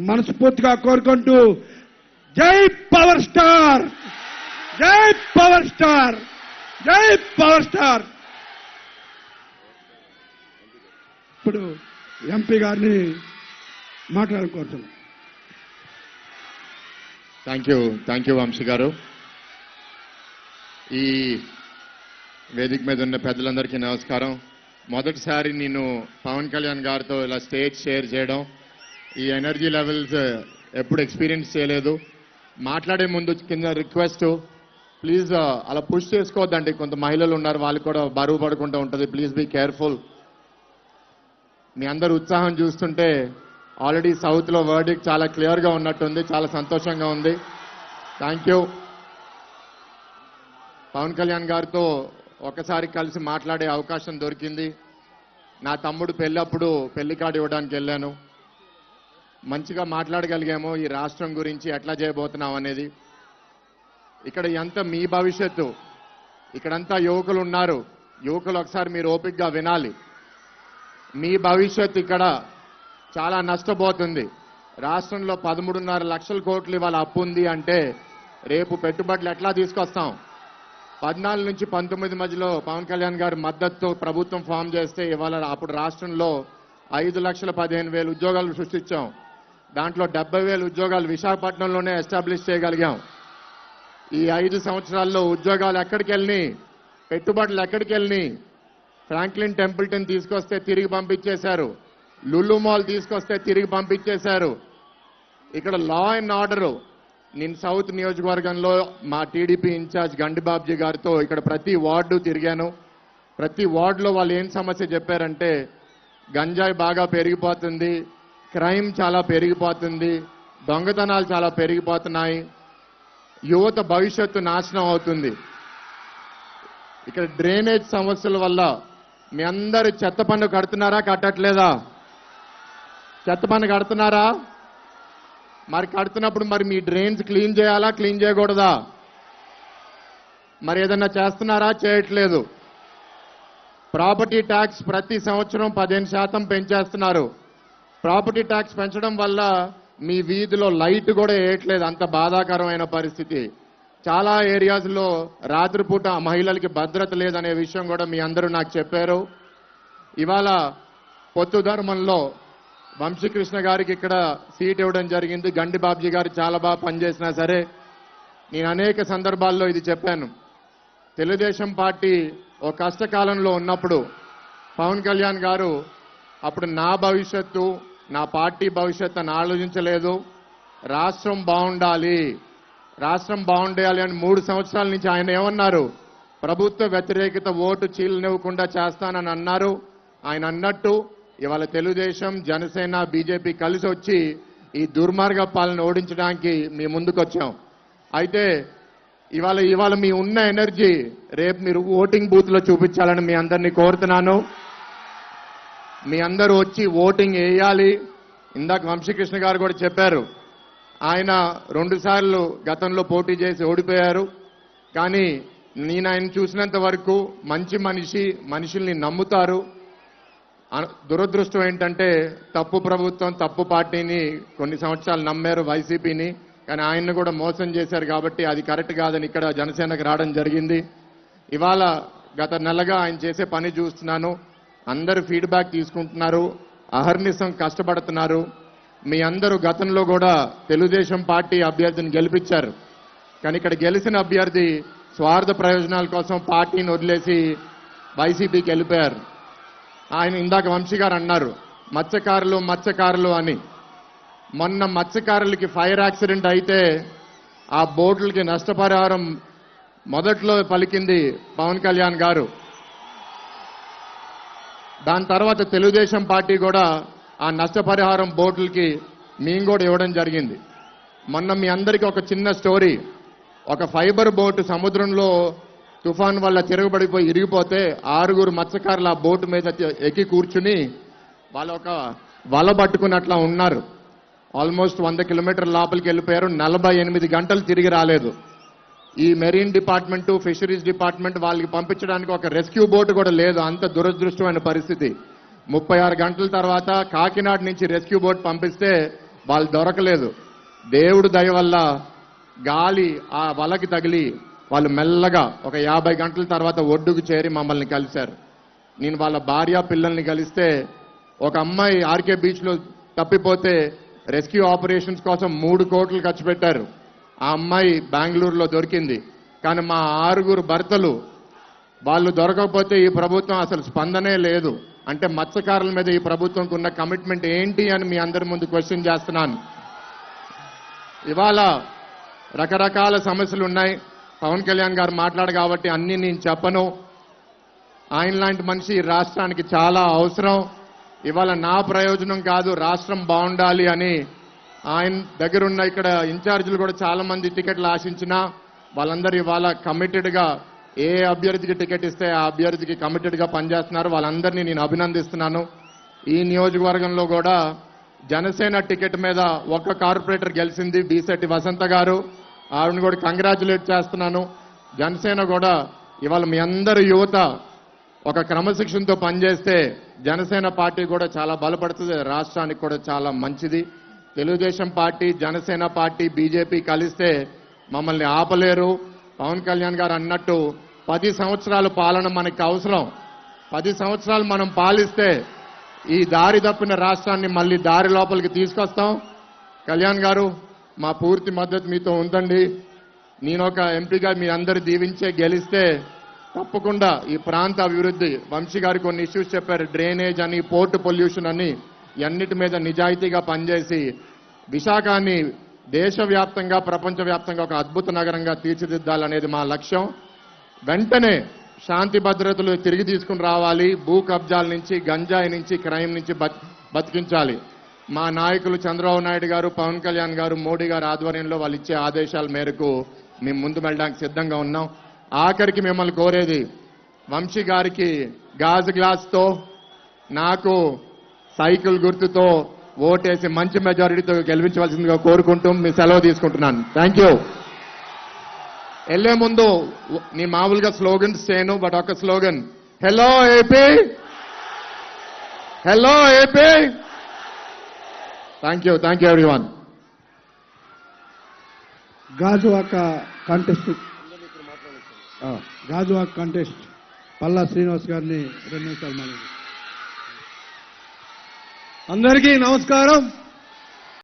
మనస్ఫూర్తిగా కోరుకుంటూ జై పవర్ స్టార్, జై పవర్ స్టార్, జై పవర్ స్టార్. ఇప్పుడు ఎంపీ గారిని మాట్లాడుకోవచ్చు. థ్యాంక్ యూ వంశీ గారు. ఈ వేదిక మీద ఉన్న పెద్దలందరికీ నమస్కారం. మొదటిసారి నేను పవన్ కళ్యాణ్ గారితో ఇలా స్టేజ్ షేర్ చేయడం, ఈ ఎనర్జీ లెవెల్స్ ఎప్పుడు ఎక్స్పీరియన్స్ చేయలేదు. మాట్లాడే ముందు కింద రిక్వెస్ట్, ప్లీజ్ అలా పుష్ చేసుకోవద్దండి. కొంత మహిళలు ఉన్నారు, వాళ్ళకి కూడా బరువు పడుకుంటూ ఉంటుంది. Please be careful. మీ అందరు ఉత్సాహం చూస్తుంటే ఆల్రెడీ సౌత్లో వర్డిక్ట్ చాలా క్లియర్గా ఉన్నట్టుంది. చాలా సంతోషంగా ఉంది. Thank you. పవన్ కళ్యాణ్ గారితో ఒకసారి కలిసి మాట్లాడే అవకాశం దొరికింది. నా తమ్ముడు పెళ్ళప్పుడు పెళ్లి కార్డు ఇవ్వడానికి వెళ్ళాను. మంచిగా మాట్లాడగలిగాము ఈ రాష్ట్రం గురించి, ఎట్లా చేయబోతున్నాం అనేది. ఇక్కడ ఎంత మీ భవిష్యత్తు, ఇక్కడంతా యువకులు ఉన్నారు. యువకులు ఒకసారి మీరు ఓపికగా వినాలి. మీ భవిష్యత్తు ఇక్కడ చాలా నష్టపోతుంది. రాష్ట్రంలో 13.5 లక్షల కోట్లు ఇవాళ అప్పు ఉంది అంటే రేపు పెట్టుబడులు ఎట్లా తీసుకొస్తాం? 14 నుంచి 19 మధ్యలో పవన్ కళ్యాణ్ గారి మద్దతుతో ప్రభుత్వం ఫామ్ చేస్తే ఇవాళ అప్పుడు రాష్ట్రంలో 5,15,000 ఉద్యోగాలు సృష్టించాం. దాంట్లో 70,000 ఉద్యోగాలు విశాఖపట్నంలోనే ఎస్టాబ్లిష్ చేయగలిగాం. ఈ 5 సంవత్సరాల్లో ఉద్యోగాలు ఎక్కడికి వెళ్ళి, పెట్టుబడులు ఎక్కడికి వెళ్ళి? ఫ్రాంక్లిన్ టెంపుల్టన్ తీసుకొస్తే తిరిగి పంపించేశారు. లులు మాల్ తీసుకొస్తే తిరిగి పంపించేశారు. ఇక్కడ లా అండ్ ఆర్డరు, నేను సౌత్ నియోజకవర్గంలో మా టీడీపీ ఇన్ఛార్జ్ గండిబాబ్జీ గారితో ఇక్కడ ప్రతి వార్డు తిరిగాను. ప్రతి వార్డులో వాళ్ళు ఏం సమస్య చెప్పారంటే, గంజాయి బాగా పెరిగిపోతుంది, క్రైమ్ చాలా పెరిగిపోతుంది, దొంగతనాలు చాలా పెరిగిపోతున్నాయి, యువత భవిష్యత్తు నాశనం అవుతుంది. ఇక్కడ డ్రైనేజ్ సమస్యల వల్ల మీ అందరూ చెత్త పన్ను కడుతున్నారా, కట్టట్లేదా? చెత్త పన్ను కడుతున్నారా? మరి కడుతున్నప్పుడు మరి మీ డ్రైన్స్ క్లీన్ చేయాలా, క్లీన్ చేయకూడదా? మరి ఏదన్నా చేస్తున్నారా? చేయట్లేదు. ప్రాపర్టీ ట్యాక్స్ ప్రతి సంవత్సరం 15% పెంచేస్తున్నారు. ప్రాపర్టీ ట్యాక్స్ పెంచడం వల్ల మీ వీధిలో లైట్ కూడా వేయట్లేదు. అంత బాధాకరమైన పరిస్థితి. చాలా ఏరియాస్లో రాత్రిపూట మహిళలకి భద్రత లేదనే విషయం కూడా మీ అందరూ నాకు చెప్పారు. ఇవాళ పొత్తు ధర్మంలో వంశీకృష్ణ గారికి ఇక్కడ సీట్ ఇవ్వడం జరిగింది. గండిబాబ్జీ గారు చాలా బాగా పనిచేసినా సరే, నేను అనేక సందర్భాల్లో ఇది చెప్పాను. తెలుగుదేశం పార్టీ ఒక కష్టకాలంలో ఉన్నప్పుడు పవన్ కళ్యాణ్ గారు అప్పుడు నా భవిష్యత్తు, నా పార్టీ భవిష్యత్తు అని ఆలోచించలేదు. రాష్ట్రం బాగుండాలి, రాష్ట్రం బాగుండాలి అని 3 సంవత్సరాల నుంచి ఆయన ఏమన్నారు? ప్రభుత్వ వ్యతిరేకత ఓటు చీలనివ్వకుండా చేస్తానని అన్నారు. ఆయన అన్నట్టు ఇవాళ తెలుగుదేశం, జనసేన, బీజేపీ కలిసి వచ్చి ఈ దుర్మార్గ పాలన ఓడించడానికి మీ ముందుకొచ్చాం. అయితే ఇవాళ మీ ఉన్న ఎనర్జీ రేపు మీరు ఓటింగ్ బూత్లో చూపించాలని మీ అందరినీ కోరుతున్నాను. మీ అందరూ వచ్చి ఓటింగ్ వేయాలి. ఇందాక వంశీకృష్ణ గారు కూడా చెప్పారు, ఆయన 2 సార్లు గతంలో పోటీ చేసి ఓడిపోయారు. కానీ నేను ఆయన చూసినంత వరకు మంచి మనిషి, మనుషుల్ని నమ్ముతారు. దురదృష్టం ఏంటంటే తప్పు ప్రభుత్వం, తప్పు పార్టీని కొన్ని సంవత్సరాలు నమ్మారు, వైసీపీని. కానీ ఆయన్ని కూడా మోసం చేశారు కాబట్టి అది కరెక్ట్ కాదని ఇక్కడ జనసేనకు రావడం జరిగింది. ఇవాళ గత నెలగా ఆయన చేసే పని చూస్తున్నాను. అందరూ ఫీడ్బ్యాక్ తీసుకుంటున్నారు, అహర్నిశం కష్టపడుతున్నారు. మీ అందరూ గతంలో కూడా తెలుగుదేశం పార్టీ అభ్యర్థిని గెలిపించారు. కానీ ఇక్కడ గెలిచిన అభ్యర్థి స్వార్థ ప్రయోజనాల కోసం పార్టీని వదిలేసి వైసీపీకి వెళ్ళిపోయారు. ఆయన ఇందాక వంశీ గారు అన్నారు మత్స్యకారులు అని. మొన్న మత్స్యకారులకి ఫైర్ యాక్సిడెంట్ అయితే ఆ బోట్లకి నష్టపరిహారం మొదట్లో పలికింది పవన్ కళ్యాణ్ గారు. దాని తర్వాత తెలుగుదేశం పార్టీ కూడా ఆ నష్టపరిహారం బోట్లకి మేము కూడా ఇవ్వడం జరిగింది. మొన్న మీ అందరికీ ఒక చిన్న స్టోరీ. ఒక ఫైబర్ బోటు సముద్రంలో తుఫాన్ వల్ల తిరగబడిపోయి ఇరిగిపోతే 6 మత్స్యకారులు ఆ బోటు మీద ఎక్కి కూర్చుని వాళ్ళు ఒక వల పట్టుకున్నట్లా ఉన్నారు. ఆల్మోస్ట్ 100 కిలోమీటర్ల లోపలికి వెళ్ళిపోయారు. 48 గంటలు తిరిగి రాలేదు. ఈ మెరీన్ డిపార్ట్మెంటు, ఫిషరీస్ డిపార్ట్మెంట్ వాళ్ళకి పంపించడానికి ఒక రెస్క్యూ బోటు కూడా లేదు. అంత దురదృష్టమైన పరిస్థితి. 36 గంటల తర్వాత కాకినాడ నుంచి రెస్క్యూ బోట్ పంపిస్తే వాళ్ళు దొరకలేదు. దేవుడు దయ వల్ల గాలి ఆ వలకి తగిలి వాళ్ళు మెల్లగా ఒక 50 గంటల తర్వాత ఒడ్డుకు చేరి మమ్మల్ని కలిశారు. నేను వాళ్ళ భార్య పిల్లల్ని కలిస్తే ఒక అమ్మాయి ఆర్కే బీచ్లో తప్పిపోతే రెస్క్యూ ఆపరేషన్స్ కోసం 3 కోట్లు ఖర్చు పెట్టారు. ఆ అమ్మాయి బెంగళూరులో దొరికింది. కానీ మా 6 భర్తలు వాళ్ళు దొరకకపోతే ఈ ప్రభుత్వం అసలు స్పందనే లేదు. అంటే మత్స్యకారుల మీద ఈ ప్రభుత్వంకు ఉన్న కమిట్మెంట్ ఏంటి అని మీ అందరి ముందు క్వశ్చన్ చేస్తున్నాను. ఇవాళ రకరకాల సమస్యలు ఉన్నాయి. పవన్ కళ్యాణ్ గారు మాట్లాడు కాబట్టి అన్ని నేను చెప్పను. ఆయన లాంటి మనిషి ఈ రాష్ట్రానికి చాలా అవసరం. ఇవాళ నా ప్రయోజనం కాదు, రాష్ట్రం బాగుండాలి అని ఆయన దగ్గరున్న ఇక్కడ ఇన్ఛార్జీలు కూడా చాలా మంది టికెట్లు ఆశించినా వాళ్ళందరూ ఇవాళ కమిటెడ్గా ఏ అభ్యర్థికి టికెట్ ఇస్తే ఆ అభ్యర్థికి కమిటెడ్గా పనిచేస్తున్నారు. వాళ్ళందరినీ నేను అభినందిస్తున్నాను. ఈ నియోజకవర్గంలో కూడా జనసేన టికెట్ మీద ఒక్క కార్పొరేటర్ గెలిచింది, బీసెట్టి వసంత గారు. ఆవిడని కూడా కంగ్రాచులేట్ చేస్తున్నాను. జనసేన కూడా ఇవాళ మీ అందరి యువత ఒక క్రమశిక్షణతో పనిచేస్తే జనసేన పార్టీ కూడా చాలా బలపడుతుంది, రాష్ట్రానికి కూడా చాలా మంచిది. Telugu Desam party, Janasena party, BJP కలిస్తే మమ్మల్ని ఆపలేరు. పవన్ కళ్యాణ్ గారు అన్నట్టు 10 సంవత్సరాల పాలన మనకి అవసరం. 10 సంవత్సరాలు మనం పాలిస్తే ఈ దారి తప్పిన రాష్ట్రాన్ని మళ్ళీ దారి లోపలికి తీసుకొస్తాం. కళ్యాణ్ గారు మా పూర్తి మద్దతు మీతో ఉందండి. నేను ఒక ఎంపీగా మీ అందరు దీవించే గెలిస్తే తప్పకుండా ఈ ప్రాంత అభివృద్ధి, వంశీ గారు కొన్ని ఇష్యూస్ చెప్పారు, డ్రైనేజ్ అని, పోర్ట్ పొల్యూషన్ అని, అన్నిటి మీద నిజాయితీగా పనిచేసి విశాఖని దేశవ్యాప్తంగా ప్రపంచవ్యాప్తంగా ఒక అద్భుత నగరంగా తీర్చిదిద్దాలనేది మా లక్ష్యం. వెంటనే శాంతి భద్రతలు తిరిగి తీసుకుని రావాలి. భూ కబ్జాల నుంచి, గంజాయి నుంచి, క్రైమ్ నుంచి బతికించాలి. మా నాయకులు చంద్రబాబు నాయుడు గారు, పవన్ కళ్యాణ్ గారు, మోడీ గారు ఆధ్వర్యంలో వాళ్ళు ఇచ్చే ఆదేశాల మేరకు మేము ముందు వెళ్ళడానికి సిద్ధంగా ఉన్నాం. ఆఖరికి మిమ్మల్ని కోరేది, వంశీ గారికి గాజు గ్లాస్తో, నాకు సైకిల్ గుర్తుతో ఓటేసి మంచి మెజారిటీతో గెలిపించవలసిందిగా కోరుకుంటూ మీ సెలవు తీసుకుంటున్నాను. Thank you. వెళ్లే ముందు నీ మామూలుగా స్లోగన్స్ చేయను, బట్ ఒక slogan, hello AP, hello AP. Thank you everyone. Gajuwaka contest Palla Srinivas గారిని 2 నిమిషాలు మాట్లాడారు. అందరికీ నమస్కారం.